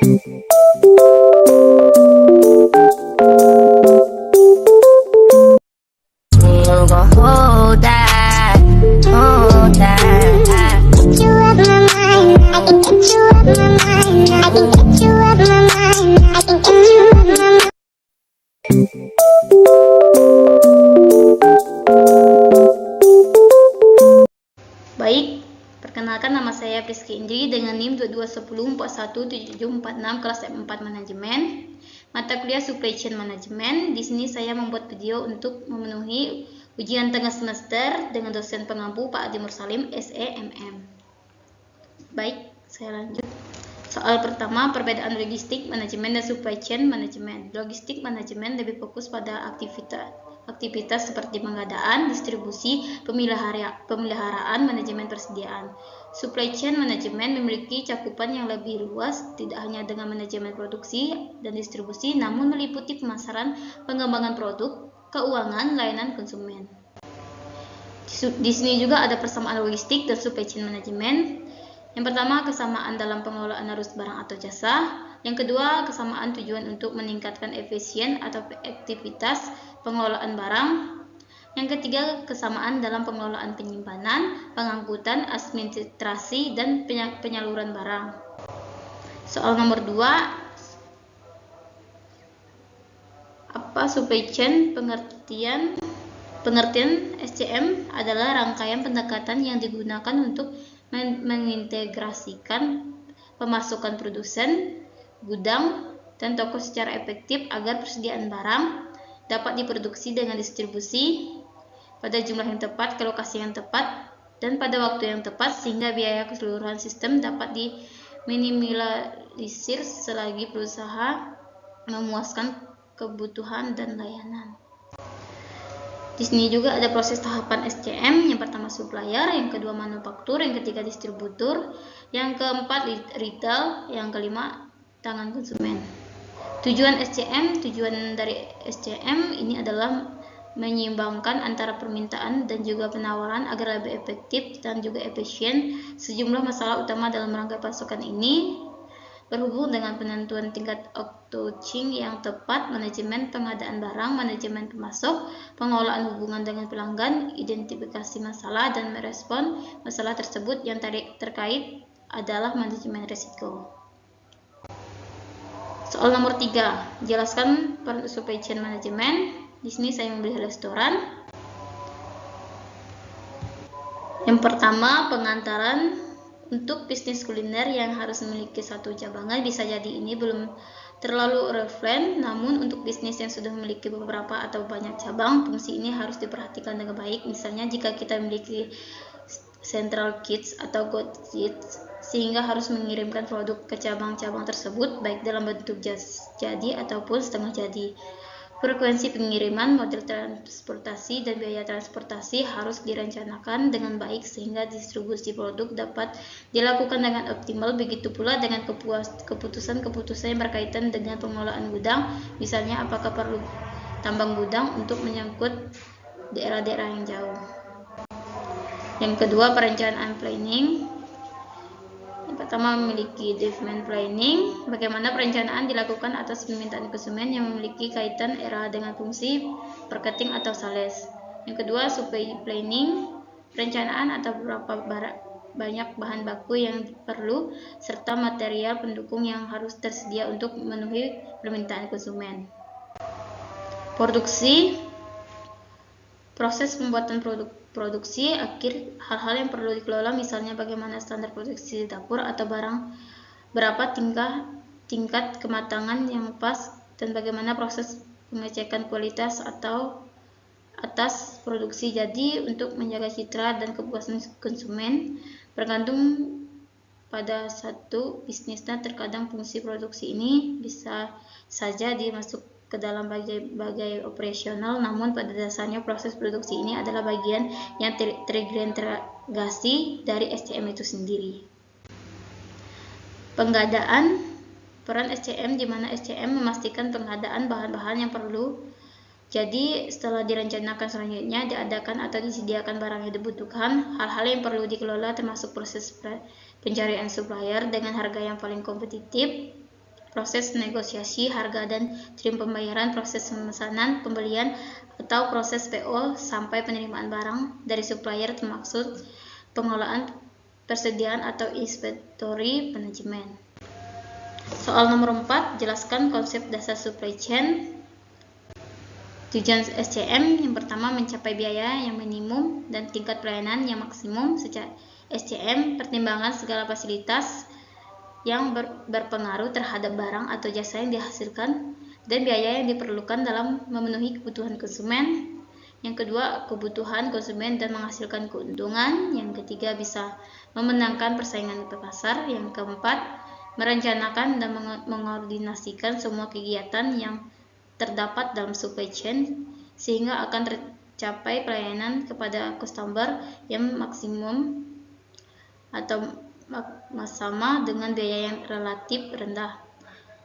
Baik, perkenalkan nama saya Priski Indri dengan NIM 2210417746 kelas M4 Manajemen, mata kuliah Supply Chain Management. Di sini saya membuat video untuk memenuhi ujian tengah semester dengan dosen pengampu Pak Adi Mursalim, SEMM. Baik, saya lanjut. Soal pertama, perbedaan logistik manajemen dan supply chain manajemen. Logistik manajemen lebih fokus pada aktivitas seperti pengadaan, distribusi, pemeliharaan, manajemen persediaan. Supply chain manajemen memiliki cakupan yang lebih luas, tidak hanya dengan manajemen produksi dan distribusi, namun meliputi pemasaran, pengembangan produk, keuangan, layanan konsumen. Di sini juga ada persamaan logistik dan supply chain manajemen. Yang pertama, kesamaan dalam pengelolaan arus barang atau jasa. Yang kedua, kesamaan tujuan untuk meningkatkan efisien atau aktivitas pengelolaan barang. Yang ketiga, kesamaan dalam pengelolaan penyimpanan, pengangkutan, administrasi, dan penyaluran barang. Soal nomor 2, apa supply chain? Pengertian SCM adalah rangkaian pendekatan yang digunakan untuk mengintegrasikan pemasukan produsen, gudang, dan toko secara efektif agar persediaan barang dapat diproduksi dengan distribusi pada jumlah yang tepat, ke lokasi yang tepat, dan pada waktu yang tepat, sehingga biaya keseluruhan sistem dapat diminimalisir selagi berusaha memuaskan kebutuhan dan layanan. Di sini juga ada proses tahapan SCM. Yang pertama supplier, yang kedua manufaktur, yang ketiga distributor, yang keempat retail, yang kelima tangan konsumen. Tujuan dari SCM ini adalah menyeimbangkan antara permintaan dan juga penawaran agar lebih efektif dan juga efisien. Sejumlah masalah utama dalam rangkai pasokan ini berhubung dengan penentuan tingkat outsourcing yang tepat, manajemen pengadaan barang, manajemen pemasok, pengelolaan hubungan dengan pelanggan, identifikasi masalah dan merespon masalah tersebut. Yang terkait adalah manajemen risiko. Soal nomor 3, jelaskan peran supply chain manajemen. Di sini saya membeli restoran. Yang pertama, pengantaran. Untuk bisnis kuliner yang harus memiliki satu cabangan, bisa jadi ini belum terlalu relevan, namun untuk bisnis yang sudah memiliki beberapa atau banyak cabang, fungsi ini harus diperhatikan dengan baik. Misalnya jika kita memiliki central kits atau gold kits, sehingga harus mengirimkan produk ke cabang-cabang tersebut, baik dalam bentuk jadi ataupun setengah jadi. Frekuensi pengiriman, model transportasi, dan biaya transportasi harus direncanakan dengan baik sehingga distribusi produk dapat dilakukan dengan optimal. Begitu pula dengan keputusan-keputusan yang berkaitan dengan pengelolaan gudang, misalnya apakah perlu tambang gudang untuk menyangkut daerah-daerah yang jauh. Yang kedua, perencanaan planning. Pertama, memiliki demand planning. Bagaimana perencanaan dilakukan atas permintaan konsumen yang memiliki kaitan erat dengan fungsi marketing atau sales. Yang kedua, supply planning. Perencanaan atau berapa banyak bahan baku yang perlu serta material pendukung yang harus tersedia untuk memenuhi permintaan konsumen. Produksi. Proses pembuatan produksi akhir, hal-hal yang perlu dikelola, misalnya bagaimana standar produksi dapur atau barang, berapa tingkat kematangan yang pas, dan bagaimana proses pengecekan kualitas atau atas produksi. Jadi untuk menjaga citra dan kepuasan konsumen bergantung pada satu bisnisnya. Terkadang fungsi produksi ini bisa saja dimasuk ke dalam bagian operasional, namun pada dasarnya proses produksi ini adalah bagian yang terintegrasi dari SCM itu sendiri. Pengadaan, peran SCM, di mana SCM memastikan pengadaan bahan-bahan yang perlu. Jadi setelah direncanakan selanjutnya diadakan atau disediakan barang yang dibutuhkan. Hal-hal yang perlu dikelola termasuk proses pencarian supplier dengan harga yang paling kompetitif, proses negosiasi harga dan terima pembayaran, proses pemesanan, pembelian, atau proses PO sampai penerimaan barang dari supplier, termaksud pengelolaan persediaan atau inventory management. Soal nomor 4, jelaskan konsep dasar supply chain. Tujuan SCM yang pertama mencapai biaya yang minimum dan tingkat pelayanan yang maksimum. Secara SCM, pertimbangan segala fasilitas yang berpengaruh terhadap barang atau jasa yang dihasilkan dan biaya yang diperlukan dalam memenuhi kebutuhan konsumen. Yang kedua, kebutuhan konsumen dan menghasilkan keuntungan. Yang ketiga, bisa memenangkan persaingan ke pasar. Yang keempat, merencanakan dan mengordinasikan semua kegiatan yang terdapat dalam supply chain sehingga akan tercapai pelayanan kepada customer yang maksimum atau sama dengan biaya yang relatif rendah.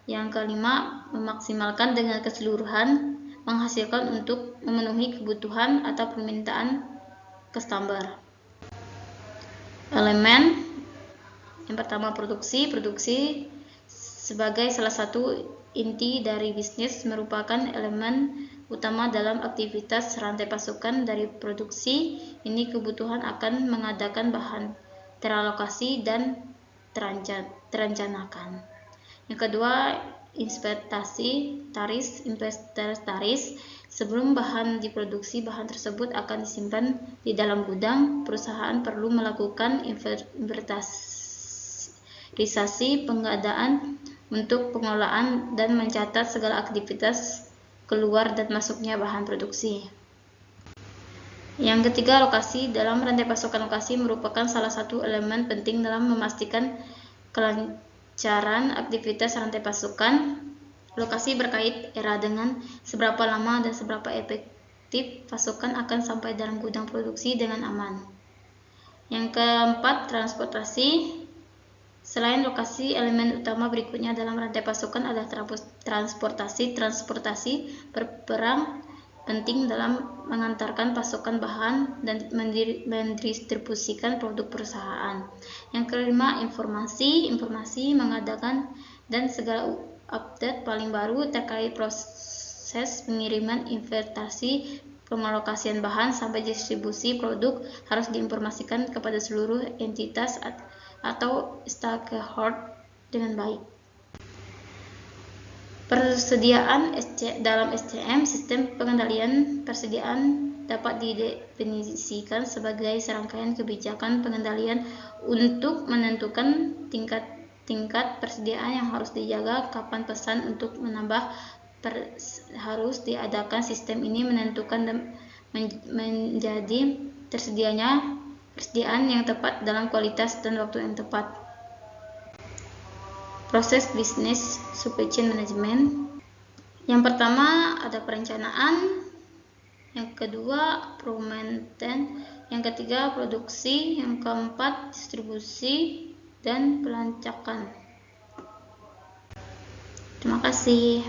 Yang kelima, memaksimalkan dengan keseluruhan, menghasilkan untuk memenuhi kebutuhan atau permintaan customer. Elemen yang pertama, produksi sebagai salah satu inti dari bisnis merupakan elemen utama dalam aktivitas rantai pasokan. Dari produksi ini kebutuhan akan mengadakan bahan teralokasi dan terencanakan. Yang kedua, investasi taris. Sebelum bahan diproduksi, bahan tersebut akan disimpan di dalam gudang. Perusahaan perlu melakukan inventarisasi pengadaan untuk pengelolaan dan mencatat segala aktivitas keluar dan masuknya bahan produksi. Yang ketiga, lokasi. Dalam rantai pasokan, lokasi merupakan salah satu elemen penting dalam memastikan kelancaran aktivitas rantai pasokan. Lokasi berkait erat dengan seberapa lama dan seberapa efektif pasokan akan sampai dalam gudang produksi dengan aman. Yang keempat, transportasi. Selain lokasi, elemen utama berikutnya dalam rantai pasokan adalah transportasi. Transportasi berperan penting dalam mengantarkan pasokan bahan dan mendistribusikan produk perusahaan. Yang kelima, informasi. Informasi mengadakan dan segala update paling baru terkait proses pengiriman, investasi, pengalokasian bahan sampai distribusi produk harus diinformasikan kepada seluruh entitas atau stakeholder dengan baik. Persediaan dalam SCM, sistem pengendalian persediaan dapat didefinisikan sebagai serangkaian kebijakan pengendalian untuk menentukan tingkat persediaan yang harus dijaga, kapan pesan untuk menambah harus diadakan. Sistem ini menentukan dan menjadi tersedianya persediaan yang tepat dalam kualitas dan waktu yang tepat. Proses bisnis supply chain management. Yang pertama ada perencanaan, yang kedua procurement, yang ketiga produksi, yang keempat distribusi dan pelancakan. Terima kasih.